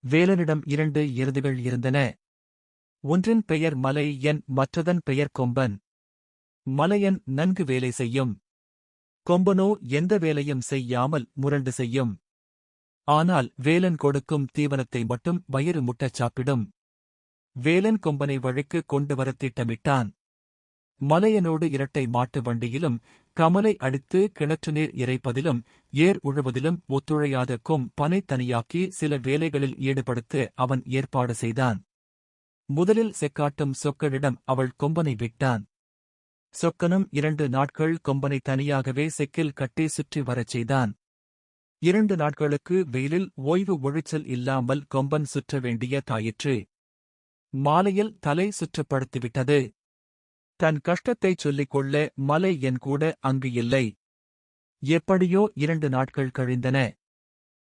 வேலனிடம் 2 எருதுகள் இருந்தன. ஒன்றின் பெயர் மலையன், மற்றதன் பெயர் கொம்பன். மலையன் நன்கு வேலை செய்யும். கொம்பனோ எந்த வேலையும் செய்யாமல் முரண்டு செய்யும். ஆனால் வேலன் கொடுக்கும் தீவனத்தை மட்டும் வயிறு முட்டச் சாப்பிடும். வேலன் கொம்பனை வழிக்கு கொண்டு வரத் திட்டமிட்டான். மலையனோடு இரட்டை மாட்டு வண்டியிலும் கமலை அடித்து கிணற்று நீர் இறைப்பதிலும் ஏர் உழுவதிலும் ஒத்துழையாத கொம்பனை தனியாக்கி சில வேலைகளில் ஈடுபடுத்த அவன் ஏற்பாடு செய்தான். முதலில் செக்காட்டும் சொக்கனிடம் அவள் கொம்பனை விட்டான். சொக்கனும் 2 நாட்கள் கொம்பனை தனியாகவே செக்கில் கட்டி சுற்றி வரச் செய்தான். 2 நாட்களுக்கு வெயிலில் ஓய்வு ஒழிச்சல் இல்லாமல் கொம்பன் சுற்ற வேண்டிய தாயிற்று. மாலையில் தலை சுற்றப்படுத்திவிட்டது. தன் கஷ்டத்தைச் சொல்லிக் கொள்ள மலை என் கூட அங்கு இல்லை. எப்படியோ 2 நாட்கள் கழிந்தன.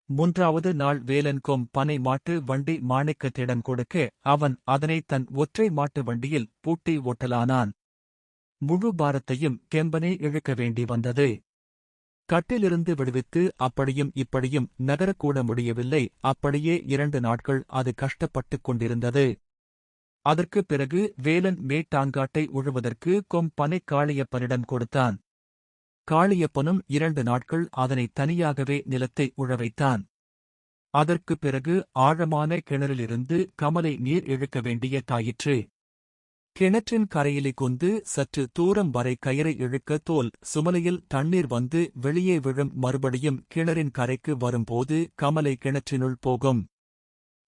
3வது நாள் வேலன் பனை மாட்டு வண்டி மாணிக்கத்திடம் கொடுக்க அவன் அதனை தன் ஒற்றை மாட்டு வண்டியில் பூட்டி ஓட்டலானான். முழு பாரத்தையும் கெம்பனே இழுக்க வேண்டி வந்தது. கட்டிலிருந்து விடுவித்து அப்படியும் இப்படியும் நகரக்கூட முடியவில்லை. அப்படியே 2 நாட்கள் அது கஷ்டப்பட்டுக் கொண்டிருந்தது. அதற்குப் பிறகு வேலன் மேட்டாங்காட்டை உழுவதற்கு கொம்பனை காளியப்பனிடம் கொடுத்தான். காளியப்பனும் 2 நாட்கள் அதனை தனியாகவே நிலத்தை உழவைத்தான். அதற்குப் பிறகு ஆழமான கிணறிலிருந்து கமலை நீர் இழுக்க வேண்டிய தாயிற்று. கிணற்றின் கரையிலே கொண்டு சற்று தூரம் வரை கயிறை இழுக்க தோல் சுமலையில் தண்ணீர் வந்து வெளியே விழும். மறுபடியும் கிணறின் கரைக்கு வரும்போது கமலை கிணற்றினுள் போகும்.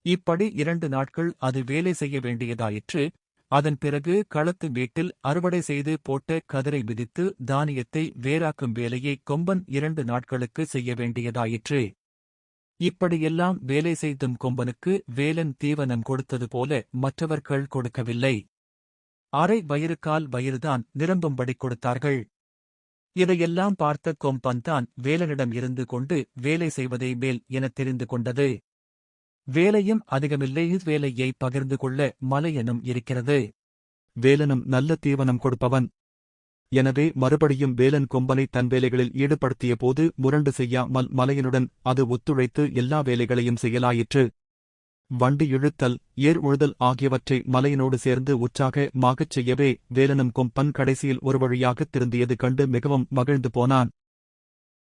இப்படி 2 நாட்கள் அது வேலை செய்ய வேண்டியதாயிற்று. அதன் பிறகு களத்து வீட்டில் அறுவடை செய்து போட்ட கதிரை மிதித்து தானியத்தை வேறாக்கும் வேலையை கொம்பன் 2 நாட்களுக்கு செய்ய வேண்டியதாயிற்று. இப்படியெல்லாம் வேலை செய்தும் கொம்பனுக்கு வேலன் தீவனம் கொடுத்தது போல மற்றவர்கள் கொடுக்கவில்லை. அரை வயிறுகால் வயிறுதான் நிரம்பும்படி கொடுத்தார்கள். இதையெல்லாம் பார்த்த கொம்பன்தான் வேலனிடம் இருந்து கொண்டு வேலை செய்வதை மேல் எனத் தெரிந்து கொண்டது. வேலையும் அதிகமில்லை, வேலையை பகிர்ந்து கொள்ள மலையனும் இருக்கிறது. வேலனும் நல்ல தீவனம் கொடுப்பவன். எனவே மறுபடியும் வேலன் கொம்பனை தன் வேலைகளில் ஈடுபடுத்திய போது முரண்டு செய்யாமல் மலையனுடன் அது ஒத்துழைத்து எல்லா வேலைகளையும் செய்யலாயிற்று. வண்டி இழுத்தல், ஏர் உழுதல் ஆகியவற்றை மலையனோடு சேர்ந்து உற்சாகமாகச் செய்யவே வேலனும் கொம்பன் கடைசியில் ஒரு வழியாகத் திருந்தியது கண்டு மிகவும் மகிழ்ந்து போனான்.